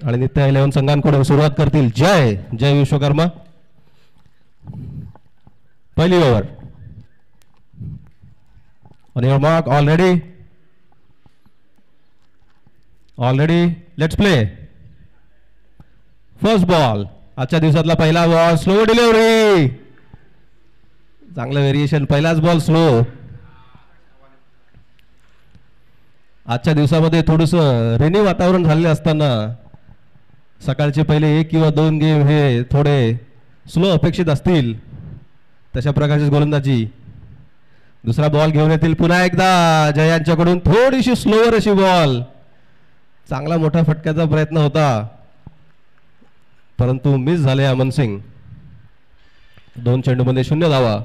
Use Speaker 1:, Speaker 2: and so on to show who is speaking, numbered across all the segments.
Speaker 1: आणि नित्य 11 संघांकडून सुरुवात करतील जय जय विश्वकर्मा. पहिली over on your mark already let's play. First ball आजच्या दिवसातला पहिला बॉल स्लो डिलिव्हरी. चांगलं व्हेरिएशन. पहिलाच बॉल स्लो. आजच्या दिवसामध्ये थोडंसं रेनी वातावरण झालेलं असताना सकाळचे पहिले 1 किंवा 2 गेम हे थोडे स्लो अपेक्षित असतील. तशा प्रकारची गोलंदाजी. दुसरा बॉल घेऊन येतील पुन्हा एकदा जय यांच्याकडून. थोडीशी स्लोवर अशी बॉल. चांगला मोठा फटक्याचा प्रयत्न होता परंतु मिस झाले अमन सिंग. 2 चेंडूमध्ये 0 धावा.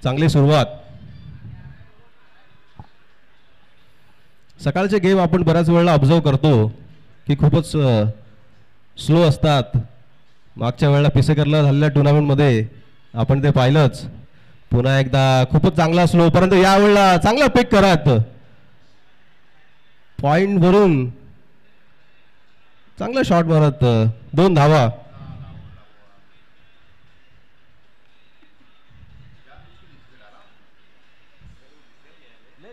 Speaker 1: चांगली सुरुवात. सकाळचे गेम आपण बऱ्याच वेळेला ऑब्झर्व करतो की खूपच स्लो असतात. मागच्या वेळेला पिसेकरला झालेल्या टुर्नामेंटमध्ये आपण ते पाहिलंच. पुन्हा एकदा खूपच चांगला स्लो परंतु यावेळेला चांगला पिक करत पॉइंट भरून चांगला शॉट मारत 2 धावा.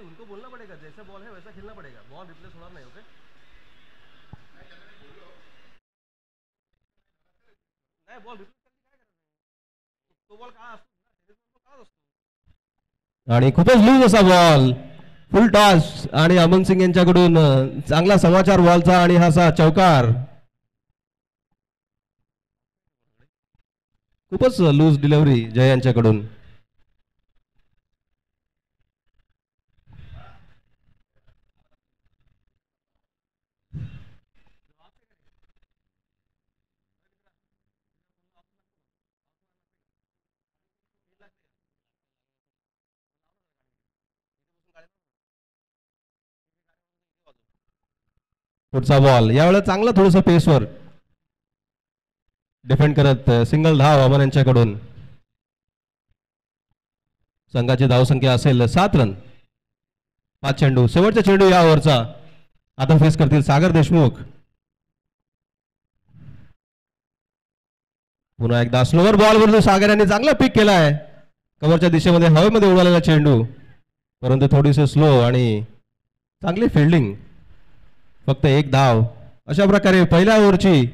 Speaker 1: उनको बोलना पड़ेगा जैसा बॉल है वैसा खेलना पड़ेगा. बॉल रिप्लेस होणार नाही. ओके नाही बॉल तो बॉल काळा असतो. आणि खूपच लूज असा बॉल. फुल टॉस आणि अमन सिंग यांच्याकडून चांगला समाचार बॉलचा आणि हा असा चौकार. खूपच लूज डिलिव्हरी जय यांच्याकडून. पुढचा बॉल यावेळेला चांगला थोडंसं पेसवर डिफेंड करत सिंगल धाव अमन यांच्याकडून. संघाची धावसंख्या असेल 7 रन. 5 चेंडू. शेवटचा चेंडू या ओव्हरचा. आता फेस करतील सागर देशमुख. पुन्हा एकदा स्लोवर बॉलवर सागर यांनी चांगला पिक केलाय. कव्हरच्या दिशेमध्ये हवेमध्ये उडालेला चेंडू परंतु थोडीसे स्लो आणि चांगली फिल्डिंग. फक्त 1 धाव. अशा प्रकारे पहिल्या ओव्हरची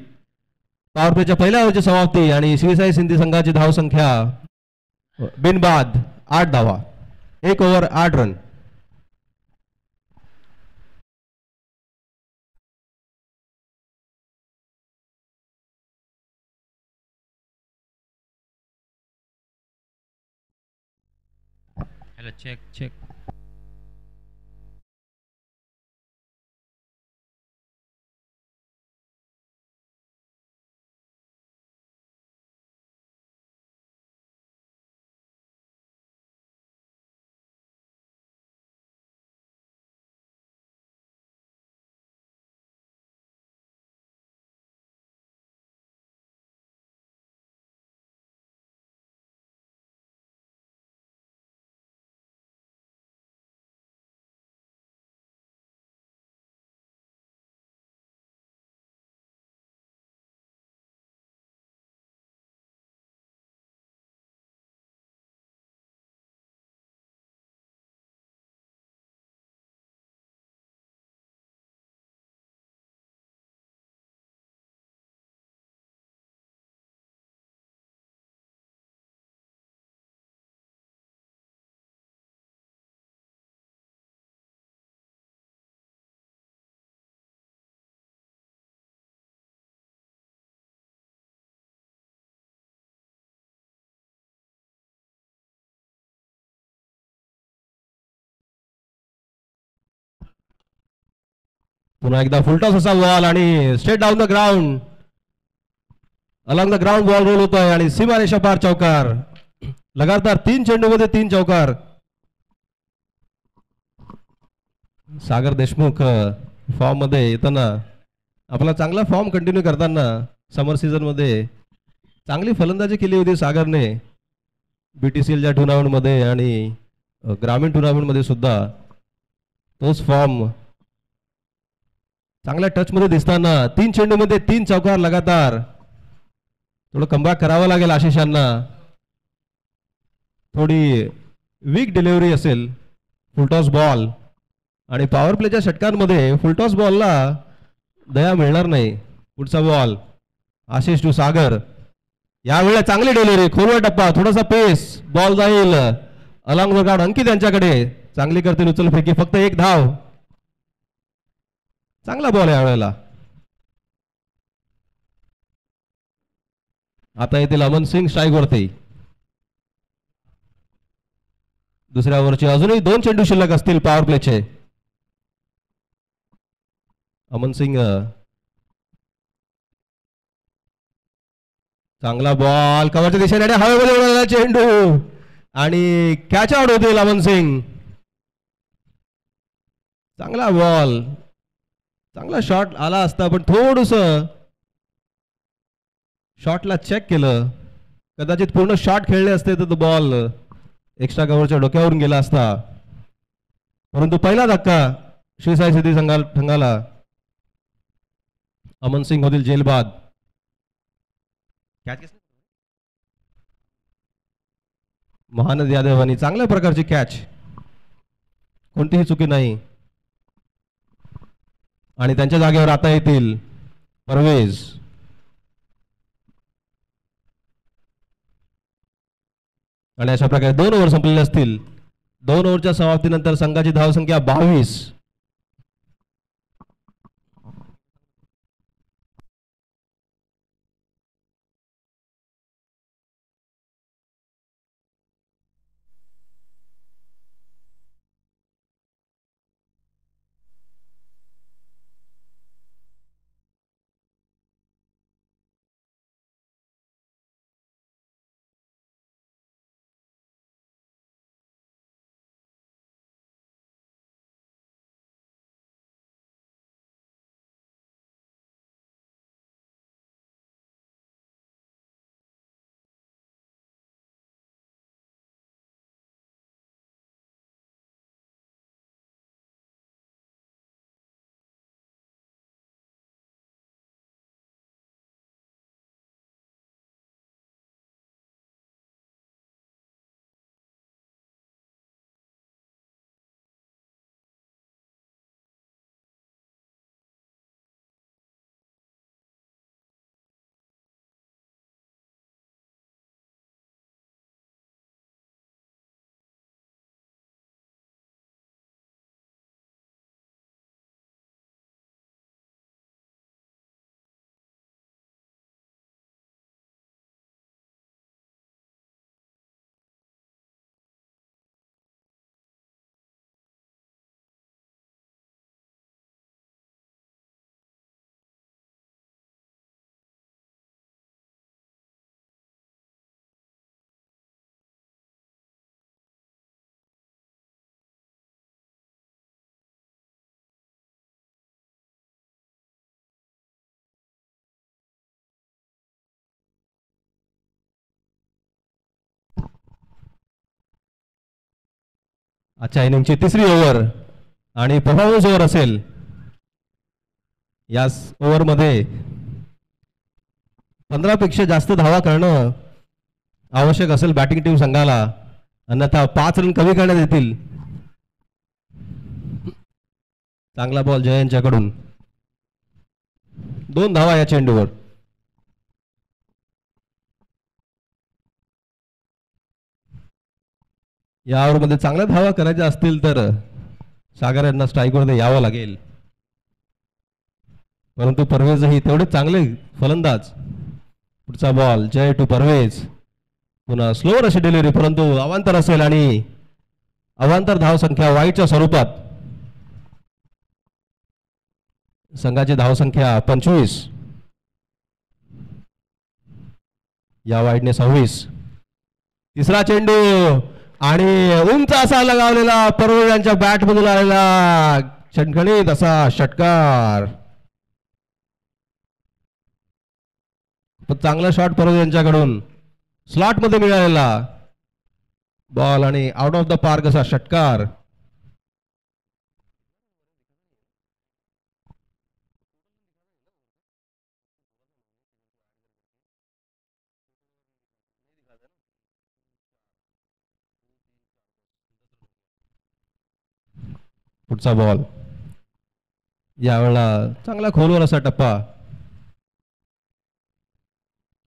Speaker 1: पॉवर प्लेच्या पहिल्या ओव्हरची समाप्ती आणि शिवसाई सिंधी संघाची धावसंख्या बिनबाद 8 धावा. 1 over 8 run.
Speaker 2: Hello check check.
Speaker 1: पुन्हा एकदा फुलटॉस असा बॉल आणि straight down the ground. Along the ground ball roll होतोय आणि सीमारेषा पार चौकार. लगातार 3 चेंडूमध्ये 3 चौकार. सागर देशमुख फॉर्म मध्ये येताना आपला चांगला फॉर्म कंटिन्यू करताना समर सीझन मध्ये चांगली फलंदाजी केली होती सागरने. BTCLच्या टुर्नामेंट मध्ये आणि ग्रामीण टुर्नामेंट मध्ये सुद्धा तोच फॉर्म चांगल्या टचमध्ये दिसताना 3 चेंडूमध्ये 3 चौकार लगातार. थोडं कमबॅक करावं लागेल आशिषांना. थोडी वीक डिलिव्हरी असेल. फुलटॉस बॉल आणि पॉवर प्लेच्या षटकांमध्ये फुलटॉस बॉलला दया मिळणार नाही. पुढचा बॉल आशिष टू सागर. यावेळेला चांगली डिलिव्हरी, खोलवर टप्पा, थोडासा पेस, बॉल जाईल अलॉंग द ग्राउंड. अंकित यांच्याकडे चांगली करतील उचल फेकी. फक्त 1 धाव. चांगला बॉल यावेळेला. आता येतील अमन सिंग स्ट्राईक वरती. दुसऱ्या ओव्हरचे अजूनही 2 चेंडू शिल्लक असतील पॉवर प्लेचे. अमन सिंग चांगला बॉल कव्हरच्या दिशेने हवेमध्ये उडवलेला चेंडू आणि कॅच आउट होतील अमन सिंग. चांगला बॉल, चांगला शॉट आला असता पण थोडस शॉटला चेक केलं. कदाचित पूर्ण शॉट खेळले असते तर तो बॉल एक्स्ट्रा कव्हरच्या डोक्यावरून गेला असता. परंतु पहिला धक्का श्री साई सिद्धी संघाला. अमन सिंग होतील जेलबाद. महानद यादव आणि चांगल्या प्रकारची कॅच, कोणतीही चुकी नाही. आणि त्यांच्या जागेवर आता येतील परवेज. आणि अशा प्रकारे 2 ओव्हर संपलेले असतील. 2 ओव्हरच्या समाप्तीनंतर संघाची धावसंख्या 22. आजच्या इनिंगची 3री ओव्हर आणि परफॉर्मन्स ओव्हर असेल. या ओव्हरमध्ये 15 पेक्षा जास्त धावा करणं आवश्यक असेल बॅटिंग टीम संघाला, अन्यथा 5 रन कमी करण्यात येतील. चांगला बॉल जय यांच्याकडून. 2 धावा या चेंडूवर. या ओव्हरमध्ये चांगल्या धावा करायच्या असतील तर सागर यांना स्ट्राईकवर यावं लागेल. परंतु परवेजही तेवढे चांगले फलंदाज. पुढचा बॉल जय टू परवेज. पुन्हा स्लोअर अशी डिलिव्हरी, परंतु अवांतर असेल आणि अवांतर धावसंख्या वाईटच्या स्वरूपात. संघाची धावसंख्या 25, या वाईडने 26. 3रा चेंडू आणि उंच असा लगावलेला परवेज यांच्या बॅट मधून आलेला छणखणीत असा षटकार. चांगला शॉट परवेज यांच्याकडून. स्लॉट मध्ये मिळालेला बॉल आणि आउट ऑफ द पार्क असा षटकार. पुढचा बॉल यावेळेला चांगला खोलवर असा टप्पा,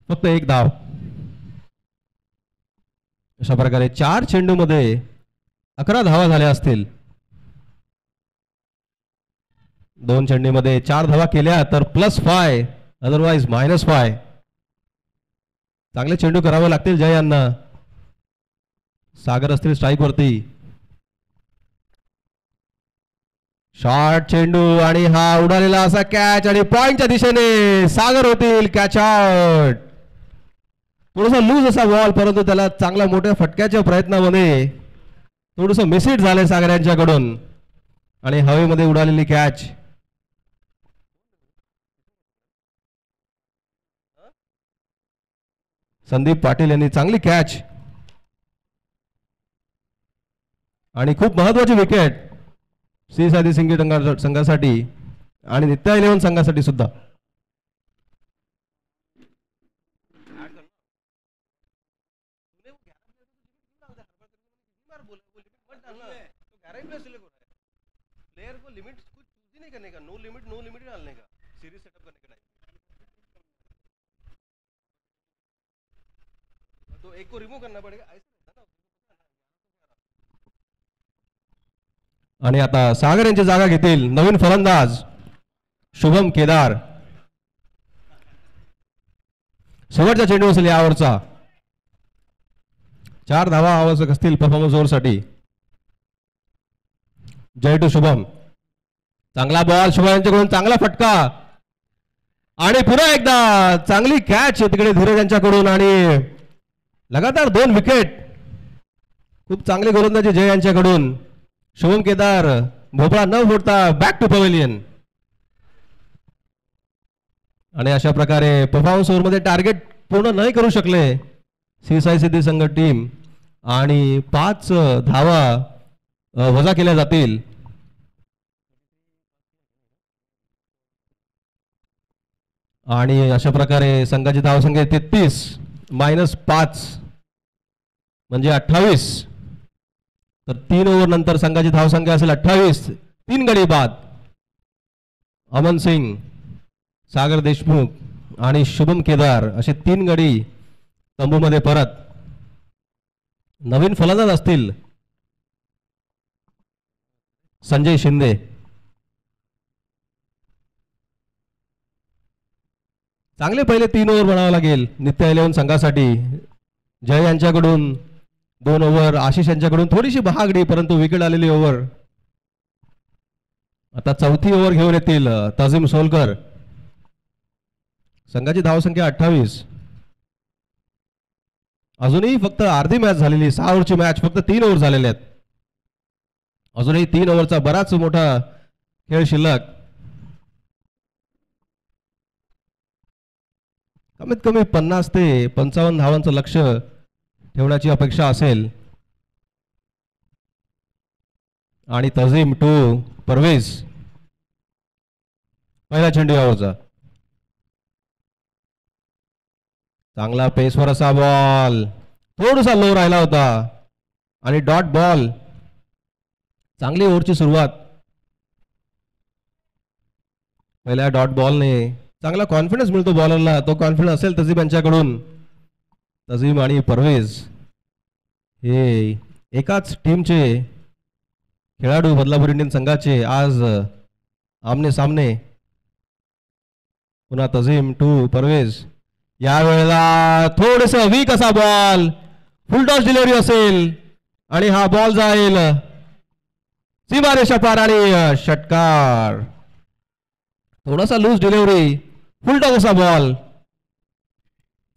Speaker 1: फक्त एक धाव. अशा प्रकारे 4 चेंडूमध्ये 11 धावा झाल्या असतील. 2 चेंडूमध्ये 4 धावा केल्या तर +5, अदरवाईज -5. चांगले चेंडू करावे लागतील जय यांना. सागर असतील स्ट्राईक वरती. शॉर्ट चेंडू आणि हा उडालेला असा कॅच आणि पॉइंटच्या दिशेने सागर होतील कॅच आउट. थोडासा लूज असा बॉल, परंतु त्याला चांगल्या मोठ्या फटक्याच्या प्रयत्नामध्ये थोडंसं मिसहिट झालंय सागर यांच्याकडून आणि हवेमध्ये उडालेली कॅच. संदीप पाटील यांनी चांगली कॅच आणि खूप महत्वाची विकेट श्री साई सिंगी संघासाठी आणि नित्या 11 संघासाठी सुद्धा. प्लेयर को लिमिट कुछ चूज ही नहीं करने का, नो लिमिट डालने का सीरीज सेटअप करने का टाइम, तो एक को रिमूव करना पड़ेगा ऐसा. आणि आता सागर यांची जागा घेतील नवीन फलंदाज शुभम केदार. शेवटचा चेंडू असेल यावरचा. 4 धावा आवश्यक असतील परफॉर्मन्स ओव्हरसाठी. जय टू शुभम. चांगला बॉल शुभम यांच्याकडून, चांगला फटका आणि पुन्हा एकदा चांगली कॅच तिकडे धीरज यांच्याकडून आणि लगातार 2 विकेट. खूप चांगली गोलंदाजी जय यांच्याकडून. शुभम केदार भोपळा न फोडता बॅक टू पवेलियन. आणि अशा प्रकारे परफॉर्मन्स ओव्हरमध्ये टार्गेट पूर्ण नाही करू शकले श्री साई सिद्धी संघ टीम आणि 5 धावा वजा केल्या जातील. आणि अशा प्रकारे संघाची धावसंख्या 33 -5 म्हणजे 28. तर 3 ओव्हर नंतर संघाची धावसंख्या असेल 28. 3 गडी बाद. अमन सिंग, सागर देशमुख आणि शुभम केदार असे 3 गडी तंबूमध्ये परत. नवीन फलंदाज असतील संजय शिंदे. चांगले पहिले 3 ओव्हर बनावं लागेल नित्य 11 संघासाठी. जय यांच्याकडून 2 ओव्हर, आशिष यांच्याकडून थोडीशी महागडी परंतु विकेट आलेली ओव्हर. आता 4थी ओव्हर घेऊन येतील तजीम सोलकर. संघाची धावसंख्या 28. अजूनही फक्त अर्धी मॅच झालेली, 6 ओव्हरची मॅच, फक्त 3 ओव्हर झालेले आहेत. अजूनही 3 ओव्हरचा बराच मोठा खेळ शिल्लक. कमीत कमी 50 ते 55 धावांचं लक्ष ठेवण्याची अपेक्षा असेल. आणि तजीम टू परवेज. पहिला चेंडू यावरचा. चांगला पेसवर असा बॉल, थोडासा लो राहिला होता आणि डॉट बॉल. चांगली ओव्हरची सुरुवात. पहिल्या डॉट बॉलने चांगला कॉन्फिडन्स मिळतो बॉलरला. तो कॉन्फिडन्स असेल तजीम यांच्याकडून. तजीम आणि परवेज हे एकाच टीमचे खेळाडू बदलापूर इंडियन संघाचे आज आमने सामने. पुन्हा तजीम टू परवेज. यावेळेला थोडस वीक असा बॉल, फुल टॉस डिलिव्हरी असेल आणि हा बॉल जाईल सीमारेषा पार आणि षटकार. थोडासा लूज डिलिव्हरी, फुल टॉस असा बॉल,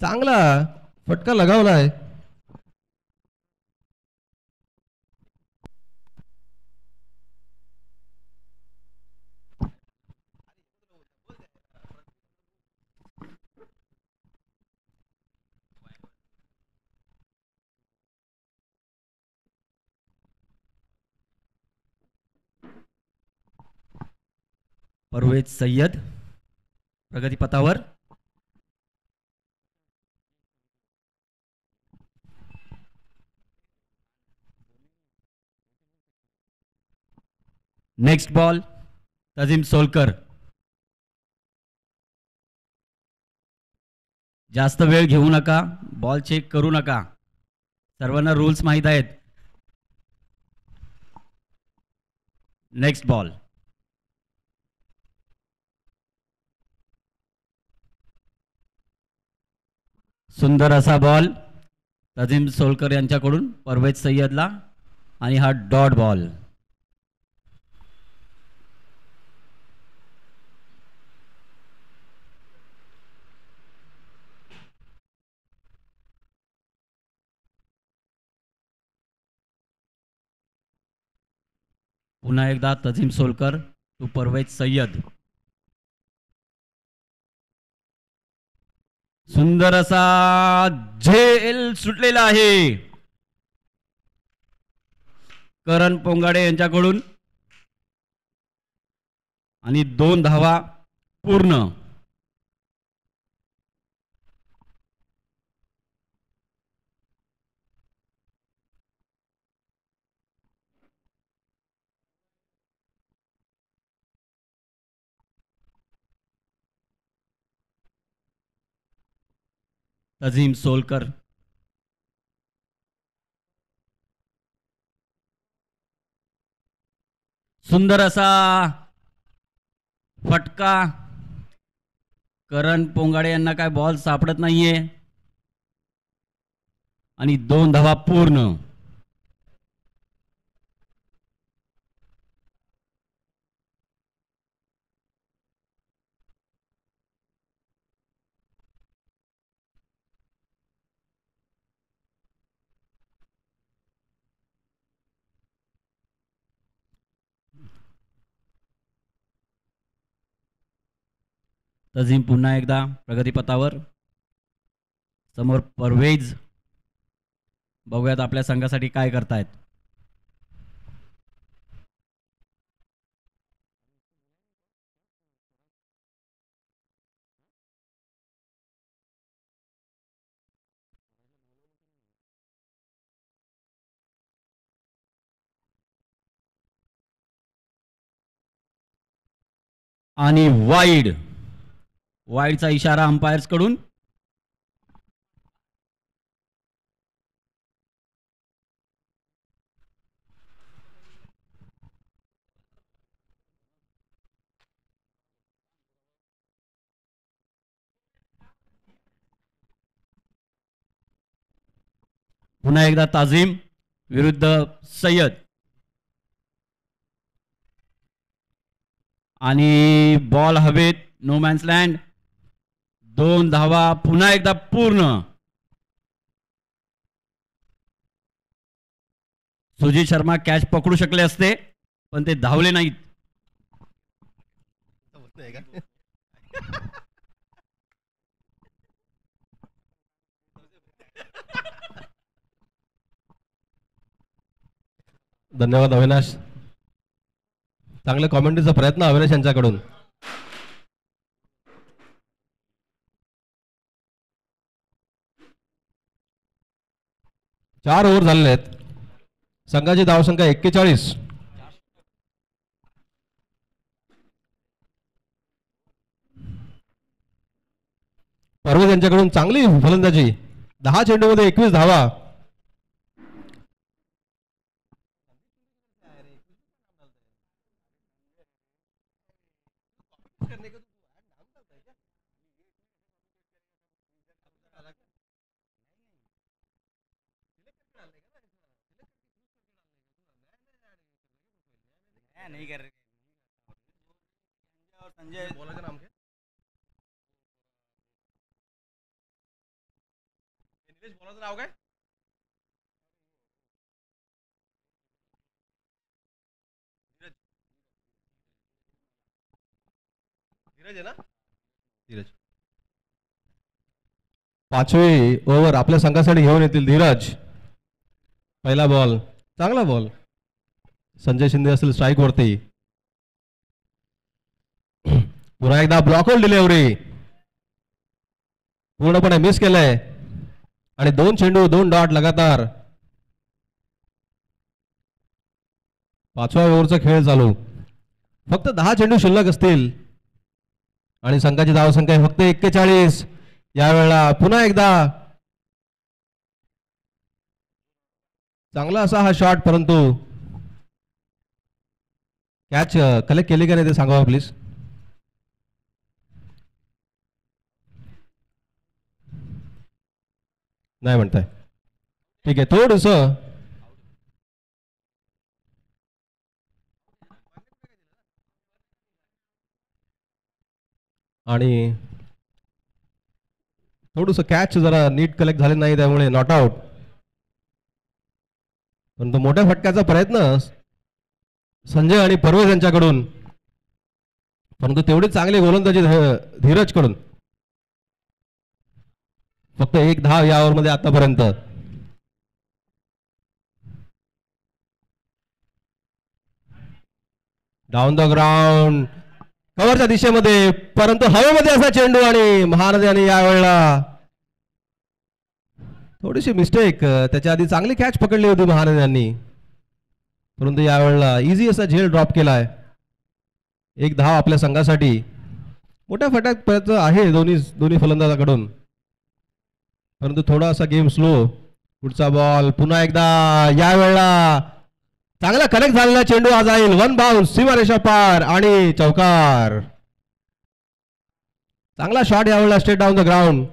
Speaker 1: चांगला फटका लगावलाय.
Speaker 3: परवेज सय्यद प्रगतीपथावर. Next ball Tajim Solkar. जास्त वेळ घेऊ नका, बॉल चेक करू नका, सर्वांना रूल्स माहीत आहेत. Next ball. सुंदर असा बॉल तजिम सोलकर यांच्याकडून परवेज सय्यदला आणि हा डॉट बॉल. पुन्हा एकदा तजिम सोलकर टू परवेज सय्यद. सुंदर असा झेल सुटलेला आहे करण पोंगाडे यांच्याकडून आणि 2 धावा पूर्ण. तजिम सोलकर. सुंदर असा फटका. करण पोंगाडे यांना काय बॉल सापडत नाहीये आणि 2 धावा पूर्ण. तजिम पुन्हा एकदा प्रगतीपथावर. समोर परवेज. बघूयात आपल्या संघासाठी काय करतायत. आणि वाईडचा इशारा अंपायर्स कडून. पुन्हा एकदा ताजिम विरुद्ध सय्यद आणि बॉल हवेत. No man's land. 2 धावा पुन्हा एकदा पूर्ण. सुजीत शर्मा कॅच पकडू शकले असते पण ते धावले नाहीत.
Speaker 1: धन्यवाद अविनाश. चांगल्या कॉमेंट्रीचा प्रयत्न अविनाश यांच्याकडून. चार ओव्हर झालेले आहेत. संघाची धावसंख्या 41. परवेज यांच्याकडून चांगली फलंदाजी. 10 चेंडूमध्ये 21 धावा.
Speaker 4: नहीं कर रहे और संजय
Speaker 1: बोला का नाम क्या? नीलेश बोला नाव काय? धीरज आहे ना? धीरज. 5वी ओव्हर आपल्या संघासाठी घेऊन येतील धीरज. पहिला बॉल चांगला बॉल. संजय शिंदे असेल स्ट्राईक वरती. पुन्हा एकदा ब्लॉक होल डिलिव्हरी पूर्णपणे मिस केलंय आणि 2 चेंडू 2 डॉट लगातार. 5व्या ओव्हरचा खेळ चालू. फक्त 10 चेंडू शिल्लक असतील आणि संघाची धावसंख्या फक्त 41. यावेळेला पुन्हा एकदा चांगला असा हा शॉट, परंतु कॅच कलेक्ट केली का नाही ते सांगावं प्लीज. नाही म्हणताय, ठीक आहे. थोडस आणि थोडस कॅच जरा नीट कलेक्ट झाले नाही, त्यामुळे नॉट आउट. परंतु मोठ्या फटक्याचा प्रयत्न संजय आणि परवेज यांच्याकडून, परंतु तेवढी चांगली गोलंदाजी धीरज कडून. फक्त 1 धाव या ओव्हरमध्ये आतापर्यंत. डाऊन द ग्राउंड कव्हरच्या दिशेमध्ये, परंतु हवेमध्ये असा चेंडू आणि महानदी यांनी यावेळेला थोडीशी मिस्टेक. त्याच्या आधी चांगली कॅच पकडली होती महानदी यांनी, परंतु यावेळेला इझी असा झेल ड्रॉप केलाय. 1 धाव आपल्या संघासाठी. मोठ्या फटक्यात आहे दोन्ही फलंदाजाकडून, परंतु थोडासा गेम स्लो. पुढचा बॉल पुन्हा एकदा, यावेळेला चांगला कनेक्ट झालेला चेंडू आज जाईल. 1 बाउन्स सीमारेषा पार आणि चौकार. चांगला शॉट यावेळेला straight down the ground.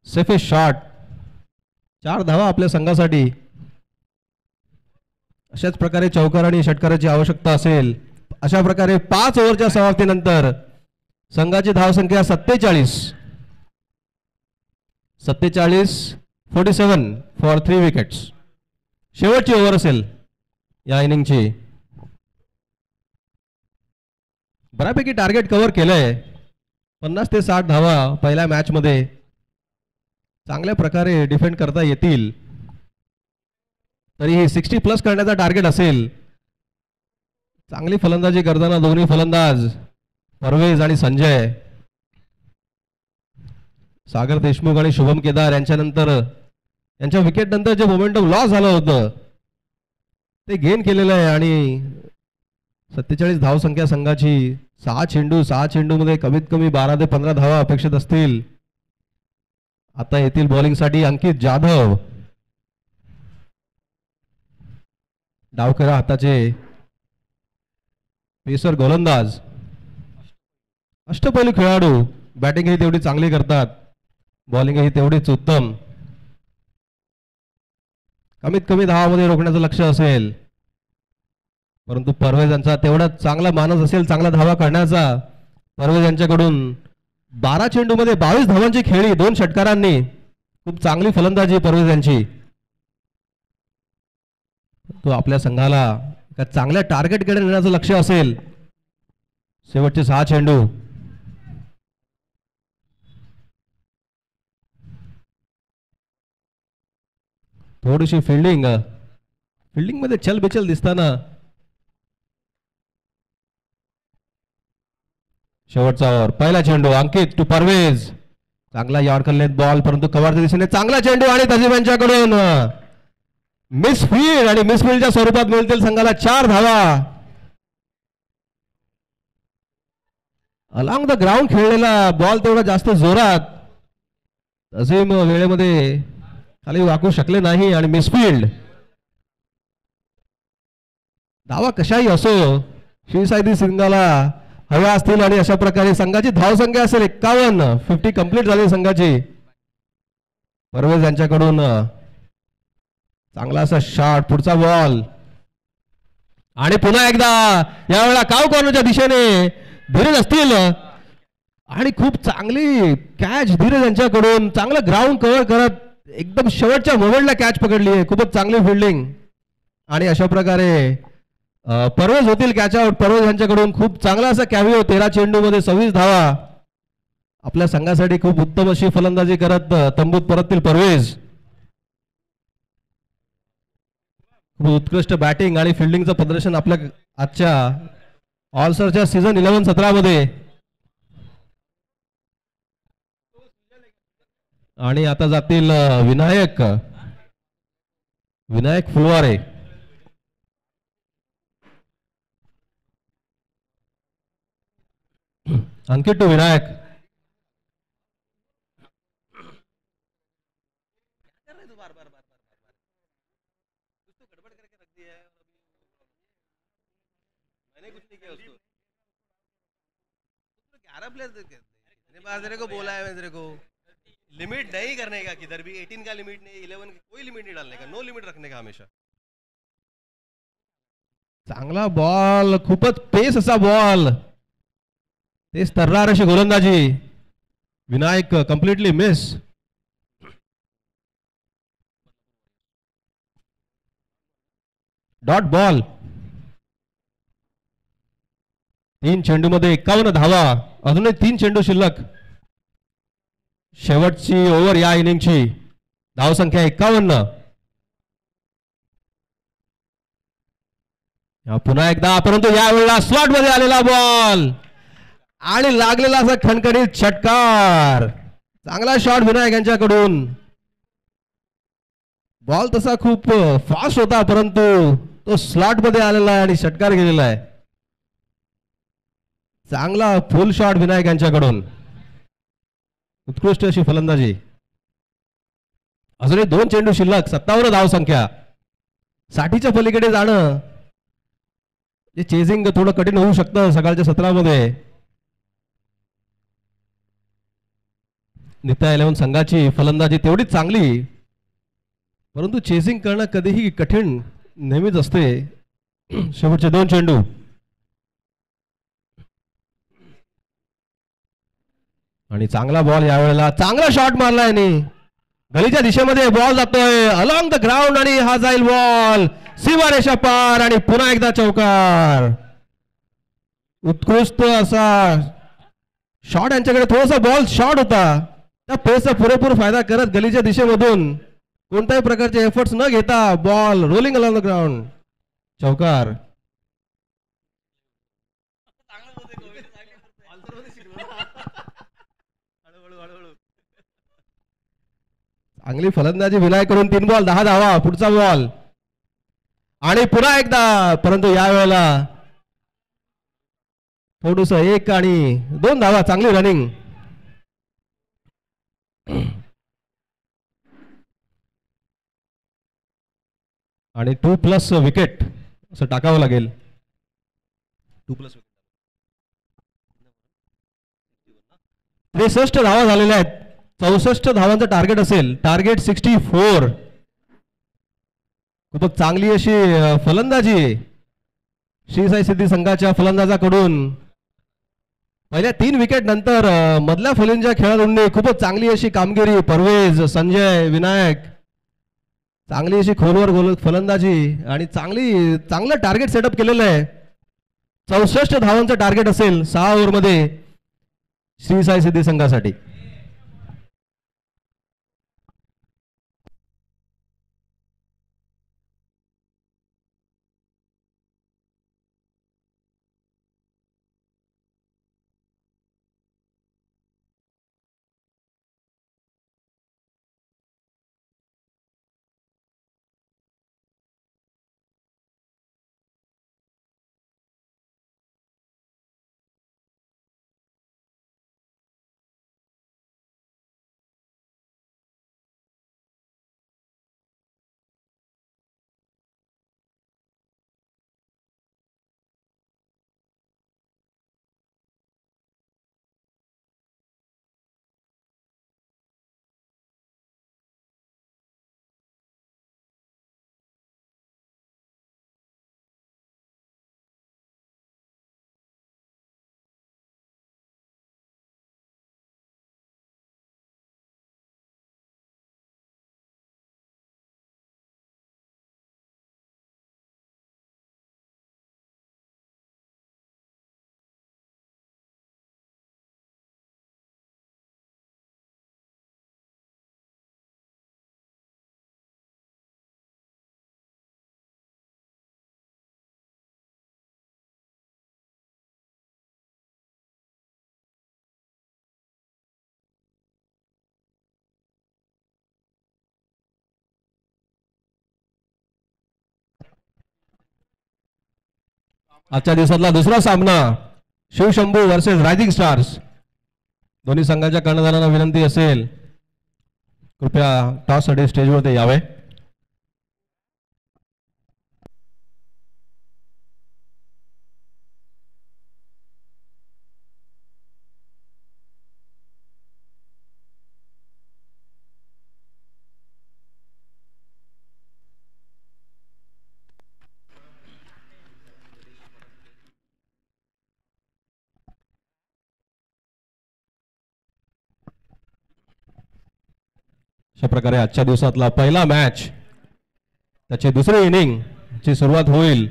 Speaker 1: Safest shot. 4 धावा आपल्या संघासाठी. अशाच प्रकारे चौकार आणि षटकाराची आवश्यकता असेल. अशा प्रकारे 5 ओव्हरच्या समाप्तीनंतर संघाची धावसंख्या 47 47 फॉर 3 विकेट्स. शेवटची ओव्हर असेल या इनिंगची. बऱ्यापैकी टार्गेट कव्हर केलंय. 50 ते 60 धावा पहिल्या मॅच मध्ये चांगल्या प्रकारे डिफेंड करता येतील. तरीही 60+ करण्याचा टार्गेट असेल. चांगली फलंदाजी करताना दोन्ही फलंदाज परवेज आणि संजय, सागर देशमुख आणि शुभम केदार यांच्या विकेट नंतर जे मोमेंटम लॉस झालं होतं ते गेन केलेलं आहे. आणि 47 धावसंख्या संघाची. 6 चेंडू मध्ये कमीत कमी 12 ते 15 धावा अपेक्षित असतील. आता येथील बॉलिंगसाठी अंकित जाधव. डावकरा हाताचे पेसर गोलंदाज. अष्टपैलू खेळाडू. बॅटिंगही तेवढी चांगली करतात, बॉलिंगही तेवढीच उत्तम. कमीत कमी धावामध्ये रोखण्याचं लक्ष असेल, परंतु परवेज यांचा तेवढा चांगला मानस असेल चांगला धावा काढण्याचा. परवेज यांच्याकडून 12 चेंडूमध्ये 22 धावांची खेळी 2 षटकारांनी. खूप चांगली फलंदाजी परवेज यांची. तो आपल्या संघाला चांगल्या टार्गेटकडे नेण्याचं लक्ष असेल. शेवटचे 6 चेंडू. थोडीशी फिल्डिंग मध्ये चलबिचल दिसताना. शेवटचा ओव्हर. पहिला चेंडू अंकित टू परवेज. चांगला यॉर्कर लेंथ बॉल, परंतु कव्हरच्या दिशेने चांगला चेंडू आणि तजीब यांच्याकडून मिसफील्ड. आणि मिसफील्डच्या स्वरूपात मिळतील संघाला 4 धावा. अलॉंग द ग्राउंड खेळलेला बॉल तेवढा जास्त जोरात तजीब वेळेमध्ये खाली वाकू शकले नाही आणि मिसफील्ड. धावा कशाही असो शिवसाईदी सिंगाला हव्या असतील आणि अशा प्रकारे संघाची धावसंख्या असेल 51. 50 कंप्लीट झाली संघाची. परवेज यांच्याकडून चांगला असा शॉट. पुढचा बॉल आणि पुन्हा एकदा यावेळेला काव कॉर्नरच्या दिशेने धीरज असतील आणि खूप चांगली कॅच धीरज यांच्याकडून. चांगलं ग्राउंड कव्हर करत एकदम शेवटच्या मोमेंटला कॅच पकडली आहे. खूपच चांगली फिल्डिंग आणि अशा प्रकारे परवेज होतील कॅच आउट. परवेज यांच्याकडून खूप चांगला असा कॅव्हिओ. 13 चेंडूमध्ये 26 धावा आपल्या संघासाठी. खूप उत्तम अशी फलंदाजी करत तंबूत परततील परवेज. खूप उत्कृष्ट बॅटिंग आणि फिल्डिंगचं प्रदर्शन आपल्या आजच्या ऑलस्टारच्या सीझन 11-17 आणि आता जातील विनायक फुलवारे. अंकित टू विनायक.
Speaker 4: तेरे को बोला है मैं तेरे को लिमिट नहीं करने का, किधर भी 18 का लिमिट नहीं, 11 की कोई लिमिट नहीं डालने का, नो लिमिट रखने का हमेशा.
Speaker 1: चांगला बॉल, खूपच पेस असा बॉल, तेच तर्रार अशी गोलंदाजी. Vinayak completely miss. Dot ball. 3 चेंडूमध्ये 51 धावा, अजूनही 3 चेंडू शिल्लक. शेवटची ओव्हर या इनिंगची. धावसंख्या 51. पुन्हा एकदा, परंतु यावेळेला स्लॉट मध्ये आलेला बॉल आणि लागलेला असा खणखणीत षटकार. चांगला शॉट विनायक यांच्याकडून. बॉल तसा खूप फास्ट होता, परंतु तो स्लॉट मध्ये आलेला आहे आणि षटकार गेलेला आहे. चांगला फुल शॉट विनायक यांच्याकडून. उत्कृष्ट अशी फलंदाजी. अजूनही 2 चेंडू शिल्लक, 57 धावसंख्या. 60च्या पलीकडे जाणं जे चेजिंग थोडं कठीण होऊ शकतं सकाळच्या सत्रामध्ये. नित्या 11 संघाची फलंदाजी तेवढीच चांगली, परंतु चेसिंग करणं कधीही कठीण नेहमीच असते. शेवटचे 2 चेंडू. आणि चांगला बॉल यावेळेला, चांगला शॉट मारला यांनी. गलीच्या दिशेमध्ये बॉल जातोय अलॉंग द ग्राउंड आणि हा जाईल बॉल सीमारेषा पार आणि पुन्हा एकदा चौकार. उत्कृष्ट असा शॉट यांच्याकडे. थोडासा बॉल शॉर्ट होता, त्या पेसचा पुरेपूर फायदा करत गलीच्या दिशेमधून कोणत्याही प्रकारचे एफर्ट्स न घेता ball rolling along the ground. चौकार. चांगली फलंदाजी विनायकडून. 3 बॉल 10 धावा. पुढचा बॉल आणि पुन्हा एकदा, परंतु यावेळेला थोडस 1 आणि 2 धावा. चांगली रनिंग. आणि 2+ विकेट असं टाकावं लागेल. 2+ 63 धावा झालेल्या आहेत. 64 धावांचं टार्गेट असेल. टार्गेट 64. खूपच चांगली अशी फलंदाजी श्री साई सिद्धी संघाच्या फलंदाजाकडून. पहिल्या 3 विकेट नंतर मधल्या फलंदाजीच्या खेळाडूंनी खूपच चांगली अशी कामगिरी. परवेज, संजय, विनायक चांगली अशी खोलवर फलंदाजी आणि चांगलं टार्गेट सेटअप केलेलं आहे. 64 धावांचं टार्गेट असेल 6 ओव्हरमध्ये श्री साई सिद्धी संघासाठी. आजच्या दिवसातला दुसरा सामना शिवशंभू वर्सेस रायझिंग स्टार्स. दोन्ही संघाच्या कर्णधारांना विनंती असेल कृपया टॉससाठी स्टेजवरती यावे. अशा प्रकारे आजच्या दिवसातला पहिला मॅच त्याची दुसरी इनिंग ची सुरुवात होईल.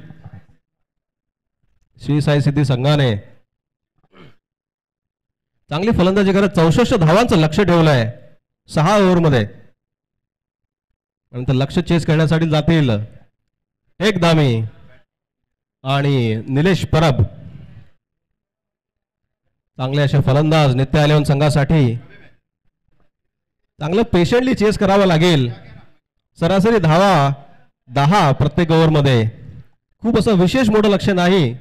Speaker 1: श्री साई सिद्धी संघाने चांगली फलंदाजी करत 64 धावांचं लक्ष ठेवलंय 6 ओव्हरमध्ये. नंतर लक्ष चेस करण्यासाठी जातील एक धामी आणि निलेश परब. चांगले असे फलंदाज नित्य इलेव्हन संघासाठी. चांगलं पेशंटली चेस करावं लागेल. सरासरी धावा 10 प्रत्येक ओव्हरमध्ये. खूप असं विशेष मोठं लक्ष नाही,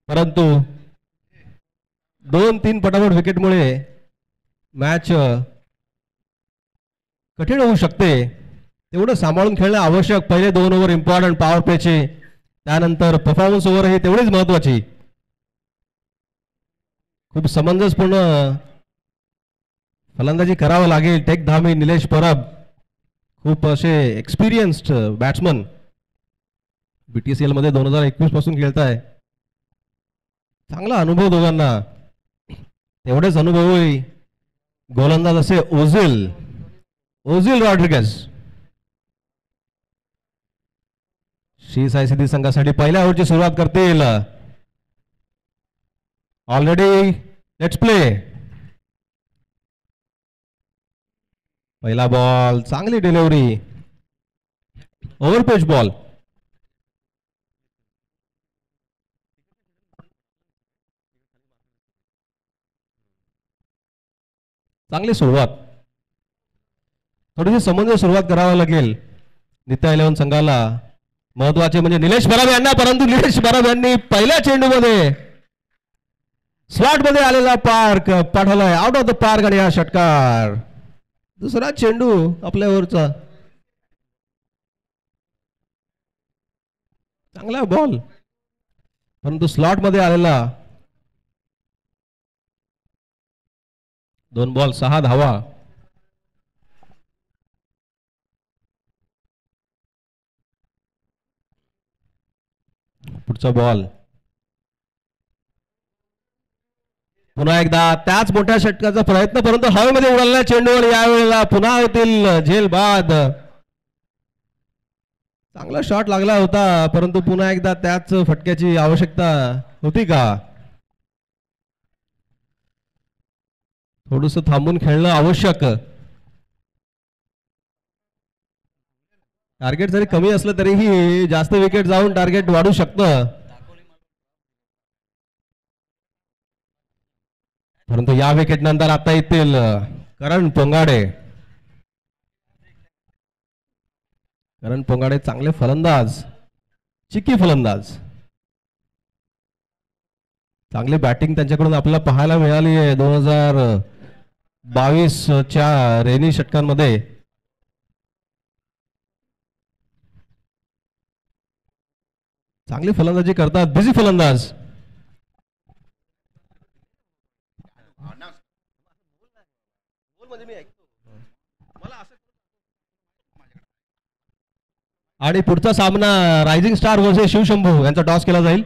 Speaker 1: परंतु 2-3 पटापट विकेटमुळे मॅच कठीण होऊ शकते. तेवढं सांभाळून खेळणं आवश्यक. पहिले 2 ओव्हर इम्पॉर्टंट पॉवर प्लेचे, त्यानंतर परफॉर्मन्स ओव्हर ही तेवढीच महत्वाची. खूप समंजसपूर्ण फलंदाजी करावं लागेल. टेक धामी निलेश परब खूप असे एक्सपिरियन्स्ड बॅट्समन BTCL मध्ये 2021 पासून खेळताय. चांगला अनुभव दोघांना. तेवढेच अनुभवी गोलंदाज असे ओझिल रॉड्रिगेज. श्री साई सिद्धी संघासाठी पहिल्या ओव्हरची सुरुवात करतील. Already let's play. पहिला बॉल, चांगली डिलिव्हरी, ओव्हरपिच बॉल. चांगली सुरुवात. थोडीशी समंजस सुरुवात करावी लागेल नित्य इलेव्हन संघाला. महत्वाचे म्हणजे निलेश परब यांना, परंतु निलेश परब यांनी पहिल्या चेंडूमध्ये स्लॉट मध्ये आलेला पार्क पाठवलाय आउट ऑफ द पार्क आणि हा षटकार. दुसरा चेंडू आपल्या ओव्हरचा. चांगला बॉल, परंतु स्लॉट मध्ये आलेला. 2 बॉल 6 धावा. पुढचा बॉल. पुन्हा एकदा त्याच मोठ्या षटकाचा प्रयत्न, परंतु हवेमध्ये उडालेल्या चेंडूवर यावेळेला पुन्हा होतील झेल बाद. चांगला शॉट लागला होता, परंतु पुन्हा एकदा त्याच फटक्याची आवश्यकता होती का? थोडंसं थांबून खेळणं आवश्यक. टार्गेट जरी कमी असलं तरीही जास्त विकेट जाऊन टार्गेट वाढू शकतं. परंतु या विकेट नंतर आता येतील करण पोंगाडे. करण पोंगाडे चांगले फलंदाज, चिकी फलंदाज. चांगली बॅटिंग त्यांच्याकडून आपल्याला पाहायला मिळाली आहे 2022च्या रेनी षटकांमध्ये. चांगली फलंदाजी करतात, बिझी फलंदाज. आणि पुढचा सामना रायझिंग स्टार वर्सेस शिवशंभू यांचा टॉस केला जाईल.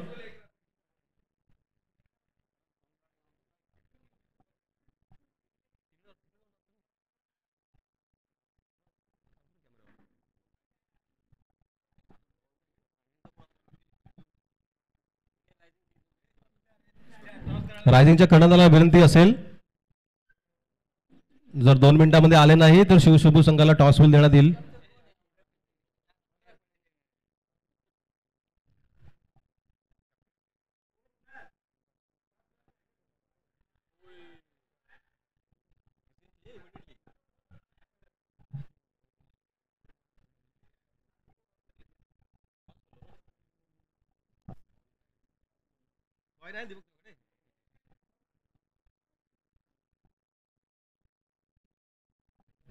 Speaker 1: रायझिंगच्या कर्णधाराला विनंती असेल, जर 2 मिनिटांमध्ये आले नाही तर शिवशंभू संघाला टॉस होईल देण्यात येईल.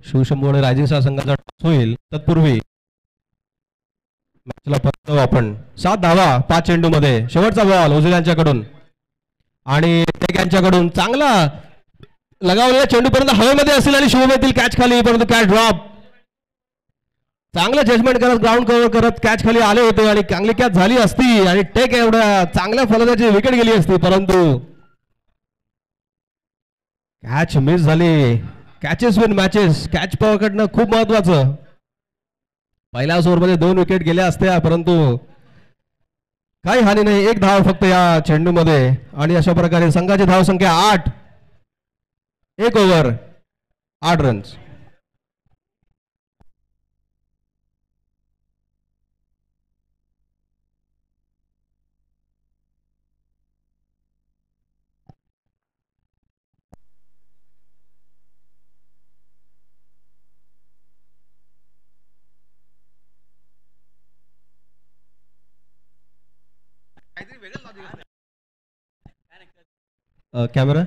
Speaker 1: शिवशंभू आणि रायझिंग स्टार संघाचा toss होईल तत्पूर्वी मॅचला परत जाऊ आपण. 7 धावा 5 चेंडूमध्ये. शेवटचा बॉल ओझिल यांच्याकडून आणि टेक यांच्याकडून चांगला लगावलेला चेंडूपर्यंत हवेमध्ये असेल आणि शुभम येथील कॅच खाली, परंतु कॅच ड्रॉप. चांगलं जजमेंट करत ग्राउंड कव्हर करत कॅच खाली आले होते आणि चांगली कॅच झाली असती आणि टेक एवढ्या चांगल्या फलंदाजी विकेट गेली असती, परंतु कॅच मिस झाली. Catches win matches. कॅच पकडणं खूप महत्वाचं. पहिल्या ओव्हरमध्ये 2 विकेट गेल्या असत्या, परंतु काही हानी नाही. 1 धाव फक्त या चेंडूमध्ये आणि अशा प्रकारे संघाची धावसंख्या 8. 1 ओव्हर 8 रन्स. कॅमेरा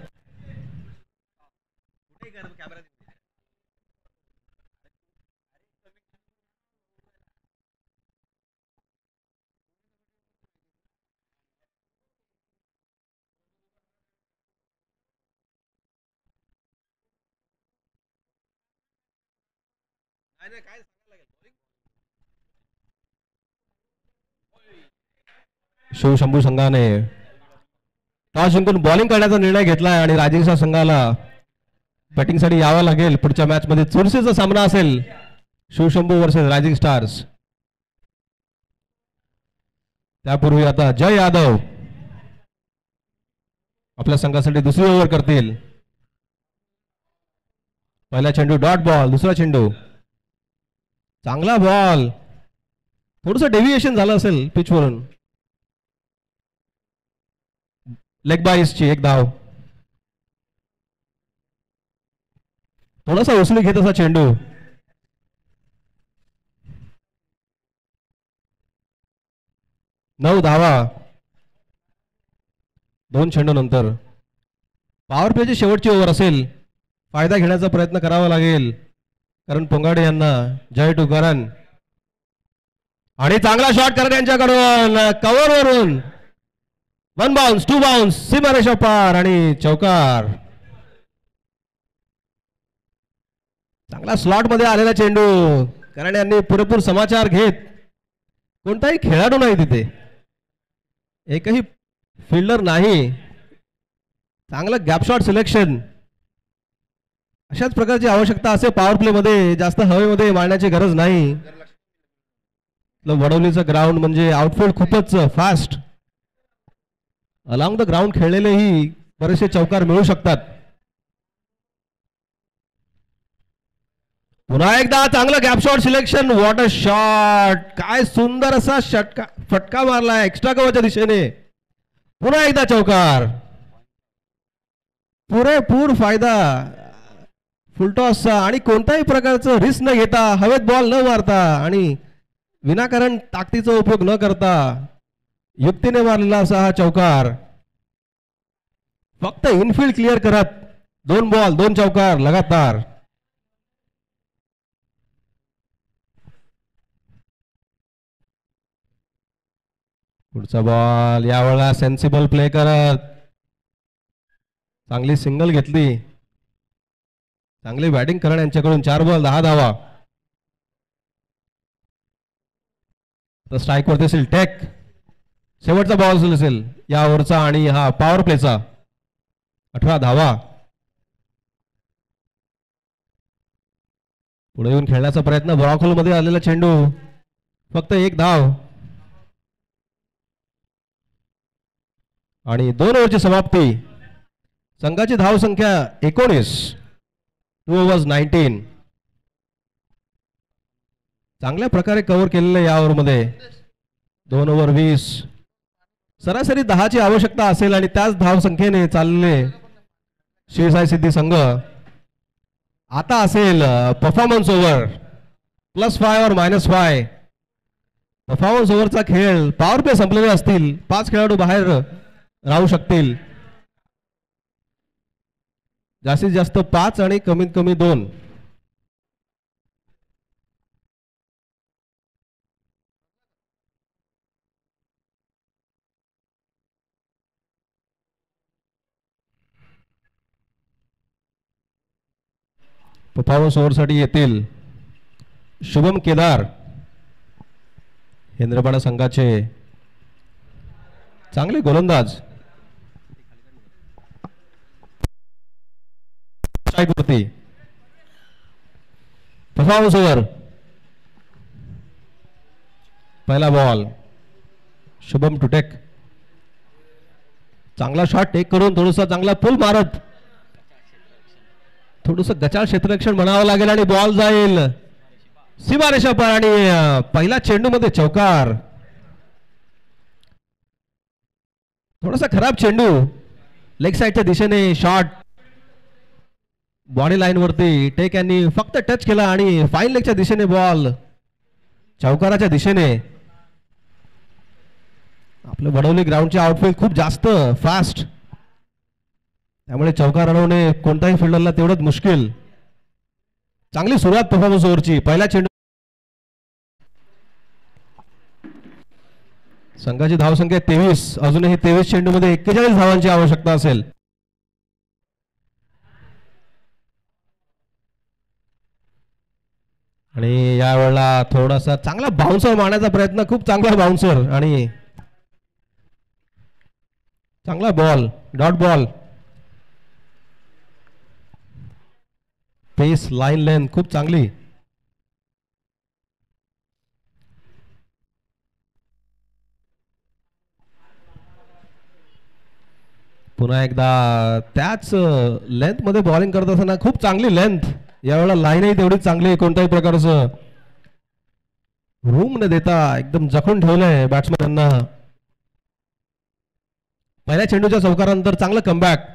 Speaker 1: शिवशंभू संघाने टॉस जिंकून बॉलिंग करण्याचा निर्णय घेतलाय आणि रायझिंग स्टार संघाला बॅटिंगसाठी यावं लागेल. पुढच्या मॅच मध्ये चुरशीचा सामना असेल शिवशंभू वर्सेस रायझिंग स्टार्स. त्यापूर्वी आता जय यादव आपल्या संघासाठी दुसरी ओव्हर करतील. पहिला चेंडू डॉट बॉल. दुसरा चेंडू चांगला बॉल. थोडस डेव्हिएशन झालं असेल पिचवरून. लेग बाईसची 1 धाव. थोडासा उसळी घेत असा चेंडू. नऊ धावा 2 चेंडू नंतर. पॉवर प्लेची शेवटची ओव्हर असेल. फायदा घेण्याचा प्रयत्न करावा लागेल करण पोंगाडे यांना. जय टू करण आणि चांगला शॉट करण यांच्याकडून कव्हर वरून. 1 बाउन्स 2 बाउन्स सीमारेषा पार आणि चौकार. चांगला स्लॉट मध्ये आलेला चेंडू. कारण यांनी पुरेपूर समाचार घेत. कोणताही खेळाडू नाही तिथे. एकही फिल्डर नाही. चांगलं गॅप शॉट सिलेक्शन. अशाच प्रकारची आवश्यकता असे पॉवर प्ले मध्ये. जास्त हवेमध्ये मारण्याची गरज नाही. वडवलीचं ग्राउंड म्हणजे आउटफील्ड खूपच फास्ट. अलॉंग द ग्राउंड खेळलेलेही बरेचसे चौकार मिळू शकतात. पुन्हा एकदा चांगलं gap shot selection. What a shot. काय सुंदर असा फटका मारलाय एक्स्ट्रा कव्हरच्या दिशेने. पुन्हा एकदा चौकार. पुरेपूर फायदा फुलटॉसचा आणि कोणत्याही प्रकारचं रिस्क न घेता, हवेत बॉल न मारता आणि विनाकारण ताकदीचा उपयोग न करता युक्तीने मारलेला असा हा चौकार. फक्त इनफिल्ड क्लिअर करत 2 बॉल 2 चौकार लगातार. पुढचा बॉल यावेळेला सेन्सिबल प्ले करत चांगली सिंगल घेतली. चांगली बॅटिंग करण यांच्याकडून. 4 बॉल 10 धावा. तर स्ट्राईक वरती असेल टेक. शेवटचा बॉल असेल या ओव्हरचा आणि हा पॉवर प्लेचा. 18 धावा. पुढे येऊन खेळण्याचा प्रयत्न. ब्रॉकहोल मध्ये आलेला चेंडू. फक्त 1 धाव आणि 2 ओव्हरची समाप्ती. संघाची धाव संख्या 19. 2 overs 19. चांगल्या प्रकारे कव्हर केलेलं या ओव्हरमध्ये. 2 ओव्हर 20. सरासरी 10ची आवश्यकता असेल आणि त्याच धाव संख्येने चाललेले शिवसाई सिद्धी संघ. आता असेल परफॉर्मन्स ओव्हर +5 और -5. परफॉर्मन्स ओव्हरचा खेळ. पॉवर प्ले संपलेले असतील. 5 खेळाडू बाहेर राहू शकतील. जास्तीत जास्त 5 आणि कमीत कमी 2. परफॉर्मन्स ओव्हरसाठी येतील शुभम केदार, हेंद्रपाडा संघाचे चांगले गोलंदाज. वरती परफॉर्मन्स ओव्हर, पहिला बॉल शुभम टुटेक, चांगला शॉट टेक करून थोडासा चांगला पुल मारत थोडस गचाळ क्षेत्ररक्षण म्हणावं लागेल आणि बॉल जाईल सीमारेषा पार आणि पहिला चेंडू मध्ये चौकार. थोडासा खराब चेंडू, लेग साइडच्या दिशेने शॉट, बॉडी लाईन वरती टेक यांनी फक्त टच केला आणि फाईन लेगच्या दिशेने बॉल चौकाराच्या दिशेने. आपलं वडवली ग्राउंडचे आउटफील्ड खूप जास्त फास्ट, त्यामुळे चौकार अडवणे कोणत्याही फिल्डरला तेवढंच मुश्किल. चांगली सुरुवात परफॉर्मन्स ओव्हरची. पहिला चेंडू, संघाची धावसंख्या 23, अजूनही 23 चेंडूमध्ये 41 धावांची आवश्यकता असेल. आणि यावेळेला थोडासा चांगला बाउन्सर मारण्याचा प्रयत्न, खूप चांगला बाउन्सर आणि चांगला बॉल, डॉट बॉल. पेस, लाईन लेंथ खूप चांगली. पुन्हा एकदा त्याच लेंथ मध्ये बॉलिंग करत असताना खूप चांगली लेंथ. यावेळेला लाईनही तेवढीच चांगली, कोणत्याही प्रकारचं रूम न देता एकदम जखून ठेवलंय बॅट्समॅनांना. पहिल्या चेंडूच्या चौकारानंतर चांगलं कमबॅक.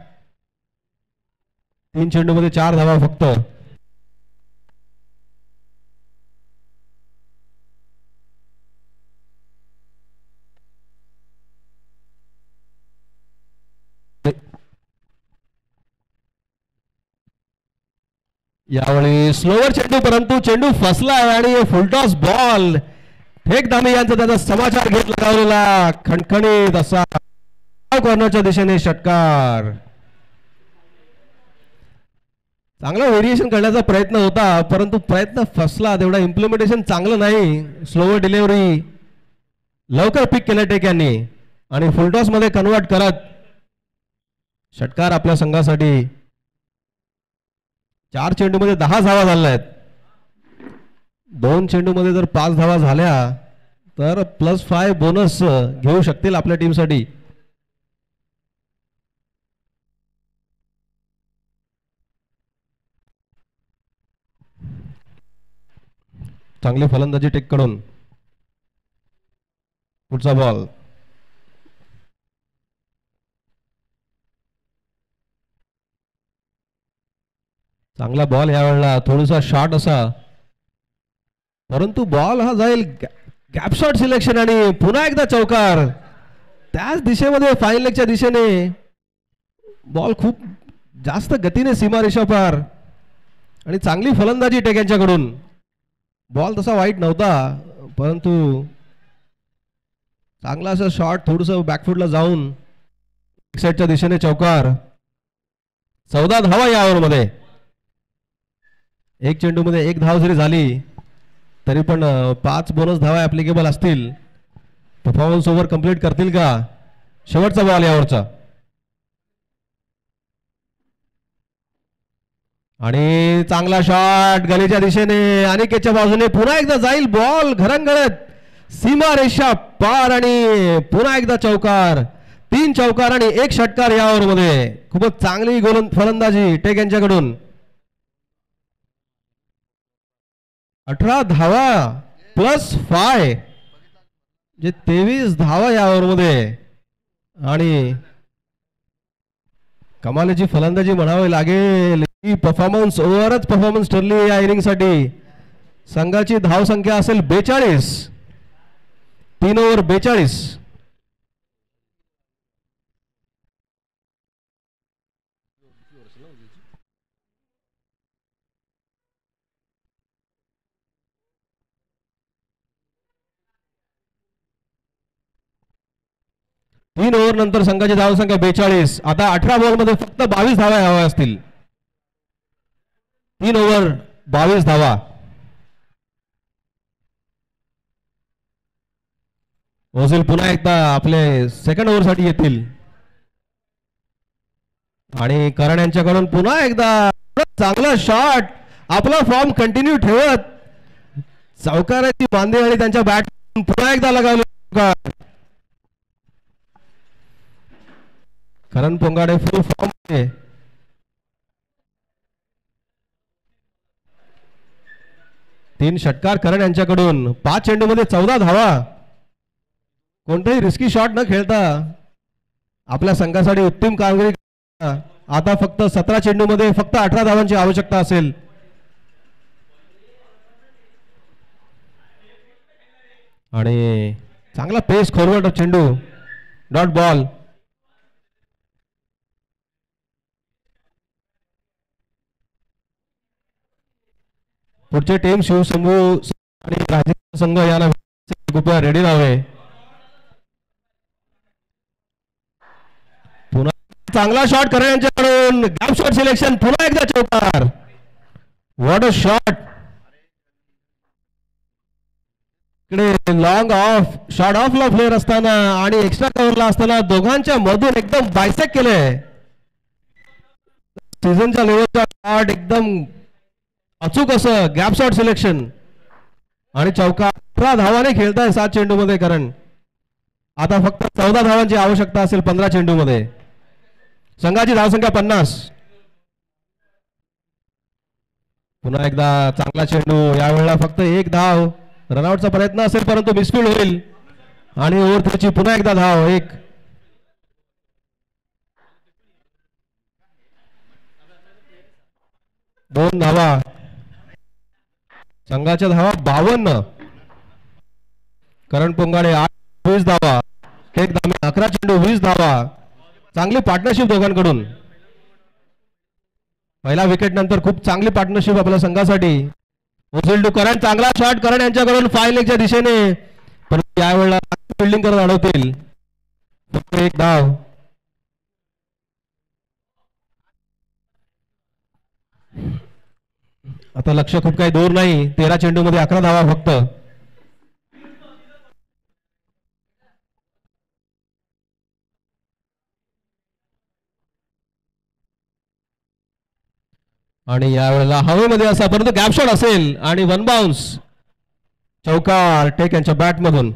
Speaker 1: 3 चेंडूमध्ये 4 धावा फक्त. यावेळी स्लोवर चेंडू, परंतु चेंडू फसलाय आणि फुलटॉस बॉल. फेक दामे यांचा त्याचा समाचार घेत लगावलेला खणखणीत असा कॉर्नरच्या दिशेने षटकार. चांगला व्हेरिएशन करण्याचा प्रयत्न होता, परंतु प्रयत्न फसला. तेवढा इम्प्लिमेंटेशन चांगलं नाही. स्लोवर डिलिव्हरी लवकर पिक केलं टेक यांनी आणि फुलटॉस मध्ये कन्वर्ट करत षटकार आपल्या संघासाठी. 4 चेंडूमध्ये 10 धावा झाल्या आहेत. 2 चेंडूमध्ये जर 5 धावा झाल्या तर +5 बोनस घेऊ शकतील आपल्या टीमसाठी. चांगली फलंदाजी टेक कडून. पुढचा बॉल, चांगला बॉल यावेळेला, थोडासा शॉट असा, परंतु बॉल हा जाईल गॅप शॉट सिलेक्शन आणि पुन्हा एकदा चौकार. त्याच दिशेमध्ये फाईन लेगच्या दिशेने बॉल खूप जास्त गतीने सीमारेषा पार आणि चांगली फलंदाजी टेक यांच्याकडून. बॉल तसा वाईट नव्हता, परंतु चांगला असा शॉट थोडंसं बॅकफुटला जाऊन साईडच्या दिशेने चौकार. 14 धावा या ओव्हरमध्ये. 1 चेंडूमध्ये 1 धाव जरी झाली तरी पण 5 बोनस धावा ऍप्लिकेबल असतील. परफॉर्मन्स ओव्हर कंप्लीट करतील का? शेवटचा बॉल यावरचा आणि चांगला शॉट गलीच्या दिशेने, अनिकेतच्या बाजूने पुन्हा एकदा जाईल बॉल घरंगळत सीमारेषा पार आणि पुन्हा एकदा चौकार. 3 चौकार आणि 1 षटकार या ओव्हरमध्ये. खूपच चांगली फलंदाजी टेक यांच्याकडून. 18 धावा +5 जे 23 धावा या ओव्हरमध्ये आणि कमालीची फलंदाजी म्हणावी लागेल. ही परफॉर्मन्स ओव्हरच परफॉर्मन्स ठरली या इनिंगसाठी. संघाची धाव संख्या असेल 42. 3 ओव्हर 42. तीन ओव्हर नंतर संघाची धाव संख्या 42. आता 18 बॉल मध्ये फक्त 22 धावा हव्या असतील. 3 ओव्हर 22 धावा. ओझिल पुन्हा एकदा आपले सेकंड ओव्हरसाठी येतील आणि करण यांच्याकडून पुन्हा एकदा चांगला शॉट. आपला फॉर्म कंटिन्यू ठेवत चौकाराची बांधे आणि त्यांच्या बॅट पुन्हा एकदा लगावले. करण पोंगाडे फुल फॉर्म मध्ये. तीन षटकार करण यांच्याकडून. 5 चेंडूमध्ये 14 धावा. कोणतेही रिस्की शॉट न खेळता आपल्या संघासाठी उत्तम कामगिरी. आता फक्त 17 चेंडूमध्ये फक्त 18 धावांची आवश्यकता असेल. आणि चांगला पेस फॉरवर्ड चेंडू. Dot ball. पुढचे टीम शिवशंभू आणि राजेंद्र संघ यांना कृपया रेडी राहावे. पुन्हा चांगला शॉट करण यांच्याकडून. Gap shot selection. पुन्हा एकदा चौकार. What a shot. इकडे लॉंग ऑफ शॉट ऑफला प्लेअर असताना आणि एक्स्ट्रा कव्हरला असताना दोघांच्या मधून एकदम बायसेक केलंय. सीझनच्या लेवलचा शॉट एकदम अचूक असं गॅप शॉट सिलेक्शन आणि चौकार. 18 धावाने खेळताय 7 चेंडूमध्ये करण. आता फक्त 14 धावांची आवश्यकता असेल 15 चेंडूमध्ये. संघाची धावसंख्या 50. पुन्हा एकदा चांगला चेंडू. यावेळेला फक्त 1 धाव. रनआउटचा प्रयत्न असेल परंतु मिसफील्ड होईल आणि ओव्हर 3 ची पुन्हा एकदा धाव. 1. दोन धावा. संघाच्या धावा 52. करण पोंगाडे 20 धावा. एक धावे 11 चेंडू 20 धावा. चांगली पार्टनरशिप दोघांकडून. पहिला विकेट नंतर खूप चांगली पार्टनरशिप आपल्या संघासाठी. ओझिल टू करण. चांगला शॉट करण यांच्याकडून 5 लेगच्या दिशेने. पण यावेळेला फिल्डिंग करत अडवतील. फक्त 1 धाव. आता लक्ष खूप काही दूर नाही. 13 चेंडू मध्ये 11 धावा फक्त. आणि यावेळेला हवेमध्ये असा परंतु गॅप शॉट असेल आणि 1 बाउन्स. चौकार टेक यांच्या बॅट मधून.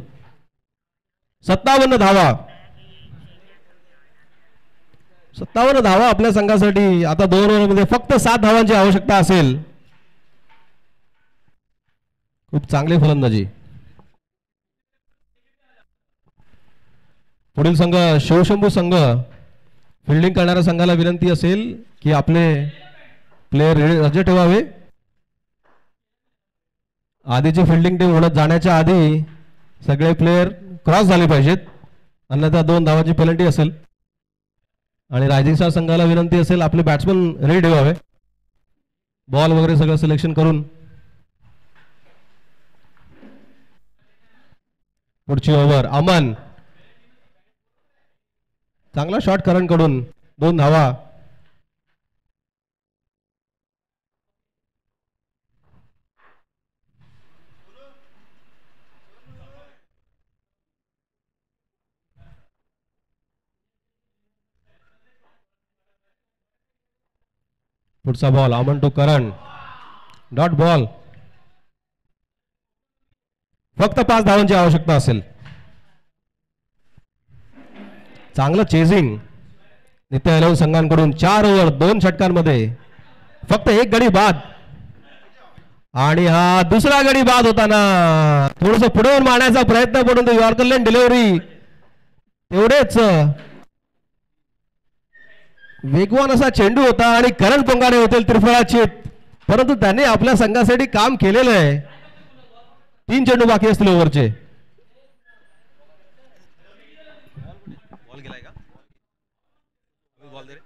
Speaker 1: 57 धावा. 57 धावा आपल्या संघासाठी. आता 2 ओव्हरमध्ये फक्त 7 धावांची आवश्यकता असेल. खूप चांगली फलंदाजी. पुढील संघ शिवशंभू संघ. फिल्डिंग करणाऱ्या संघाला विनंती असेल की आपले प्लेयर सज्ज ठेवावे. आधीची फिल्डिंग टीम उडत जाण्याच्या आधी सगळे प्लेयर क्रॉस झाले पाहिजेत. अन्यथा 2 धावांची पेनल्टी असेल. आणि रायझिंग स्टार संघाला विनंती असेल आपले बॅट्समन रेडी ठेवावे. बॉल वगैरे सगळं सिलेक्शन करून. पुढची ओव्हर. अमन. चांगला शॉट करण कडून. 2 धावा. पुढचा ball. Aman to Karan. Dot ball. फक्त 5 धावांची आवश्यकता असेल. चांगलं चेझिंग नित्य 11 संघांकडून. 4 ओव्हर 2 षटकांमध्ये फक्त 1 गडी बाद. आणि हा दुसरा गडी बाद होताना थोडस पुढे मारण्याचा प्रयत्न पडून यॉर्कर लेन डिलिव्हरी. तेवढेच वेगवान असा चेंडू होता आणि करण पोंगाडे होते त्रिफळाची. परंतु त्यांनी आपल्या संघासाठी काम केलेलं आहे. 3 चेंडू बाकी असतील ओव्हरचे.
Speaker 4: बॉल गेलाय का? बॉल दे रे.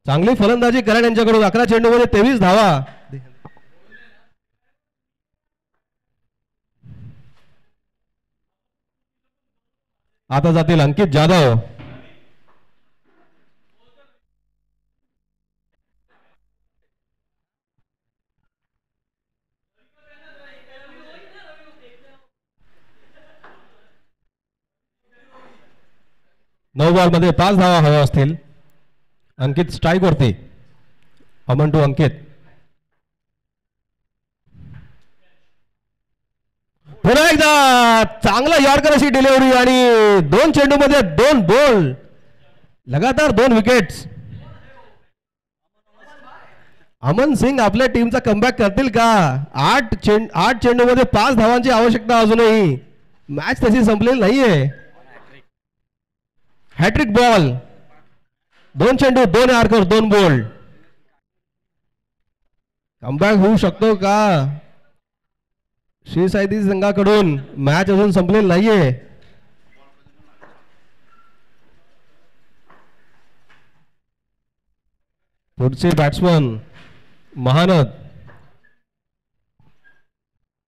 Speaker 1: चांगली फलंदाजी करण यांच्याकडून. 11 चेंडू मध्ये 23 धावा. आता जातील अंकित जाधव. 9 बॉलमध्ये 5 धावा हव्या असतील. अंकित स्ट्राईक वरती. अमन टू अंकित. पुन्हा एकदा चांगला यॉर्कर अशी डिलिव्हरी आणि 2 चेंडूमध्ये 2 बॉल, लगातार 2 विकेट्स. अमन सिंग आपल्या टीमचा कमबॅक करतील का? 8 चेंडूमध्ये 5 धावांची आवश्यकता अजूनही. मॅच तशी संपलेली नाहीये. हॅट्रिक बॉल, 2 चेंडू 2 यॉर्कर 2 बॉल. कमबॅक होऊ शकतो का श्रीसाई संघाकडून? मॅच अजून संपलेली नाहीये. पुढचे बॅट्समन महानद.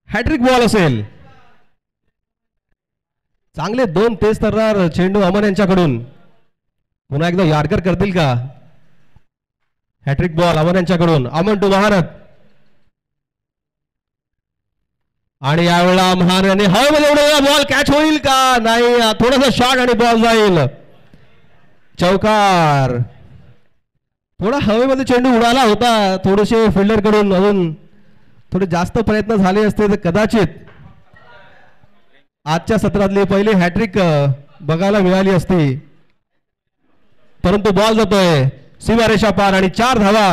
Speaker 1: हॅट्रिक बॉल असेल. चांगले 2 तेज तर्रार चेंडू अमन यांच्याकडून. पुन्हा एकदा यॉर्कर करतील का? हॅट्रिक बॉल अमन यांच्याकडून. अमन टू महानद. आणि यावेळेला महानदने हवेमध्ये उडवला बॉल. कॅच होईल का? नाही. थोडासा शॉट आणि बॉल जाईल. चौकार. थोडा हवेमध्ये चेंडू उडाला होता. थोडेसे फिल्डर कडून अजून थोडे जास्त प्रयत्न झाले असते तर कदाचित आजच्या सत्रातली पहिली हॅट्रिक बघायला मिळाली असती. परंतु बॉल जातोय सीमारेषा पार आणि 4 धावा.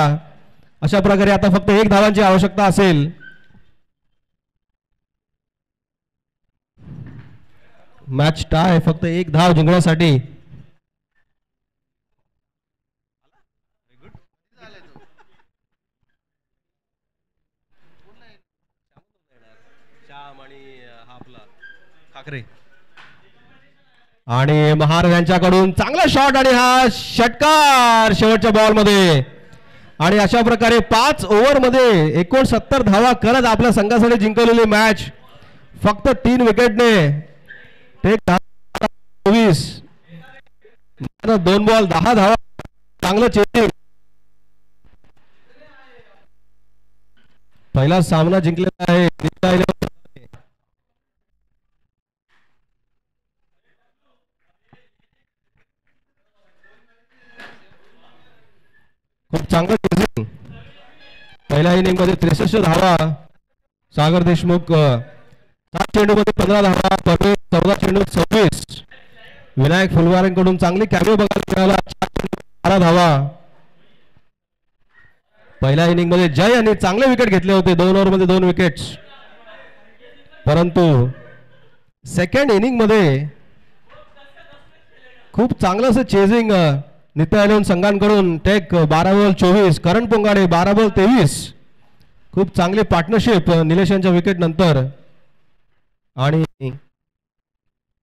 Speaker 1: अशा प्रकारे आता फक्त 1 धावांची आवश्यकता असेल. Match tie. फक्त 1 धाव जिंकण्यासाठी. आणि महार यांच्याकडून चांगला शॉट आणि हा षटकार शेवटच्या बॉलमध्ये. आणि अशा प्रकारे 5 ओव्हरमध्ये 69 धावा करत आपल्या संघासाठी जिंकलेली मॅच फक्त 3 विकेटने. 24 2 बॉल 10 धावा. चांगलं चेसिंग. पहिला सामना जिंकलेला आहे. खूप चांगलं चेसिंग. पहिल्या इनिंग मध्ये 63 धावा. सागर देशमुख 7 चेंडूमध्ये 15 धावा. परवेज 14 चेंडू 26. विनायक फुलवारेंकडून चांगली कॅमेओ बघायला मिळाला. 12 धावा. पहिल्या इनिंग मध्ये जय यांनी चांगले विकेट घेतले होते. 2 ओव्हरमध्ये 2 विकेट्स. परंतु सेकंड इनिंग मध्ये खूप चांगलं असं चेजिंग नित्य इलेव्हन संघांकडून. टेक 12 बॉल 24. करण पोंगाडे 12 बॉल 23. खूप चांगली पार्टनरशिप निलेश यांच्या विकेट नंतर. आणि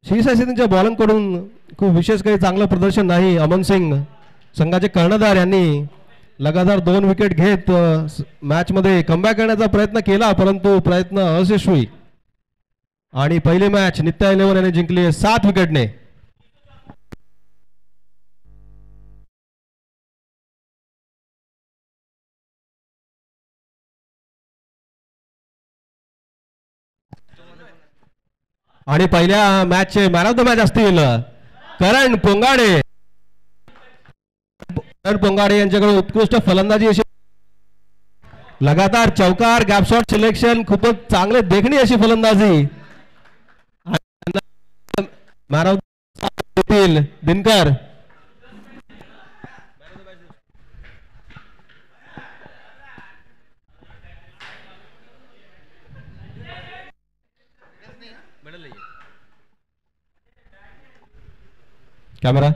Speaker 1: श्रीसाईच्या बॉलरकडून खूप विशेष काही चांगलं प्रदर्शन नाही. अमन सिंग संघाचे कर्णधार यांनी लगातार 2 विकेट घेत मॅच मध्ये कमबॅक करण्याचा प्रयत्न केला परंतु प्रयत्न अयशस्वी. आणि पहिली मॅच नित्य इलेव्हन यांनी जिंकली 7 विकेटने. आणि पहिल्या मॅचचे मॅन ऑफ द मॅच असतील करण पोंगाडे. करण पोंगाडे यांच्याकडे उत्कृष्ट फलंदाजी अशी. लगातार चौकार, गॅप शॉट सिलेक्शन, खूपच चांगले देखणी अशी फलंदाजी. Man of the match Dinkar. Camera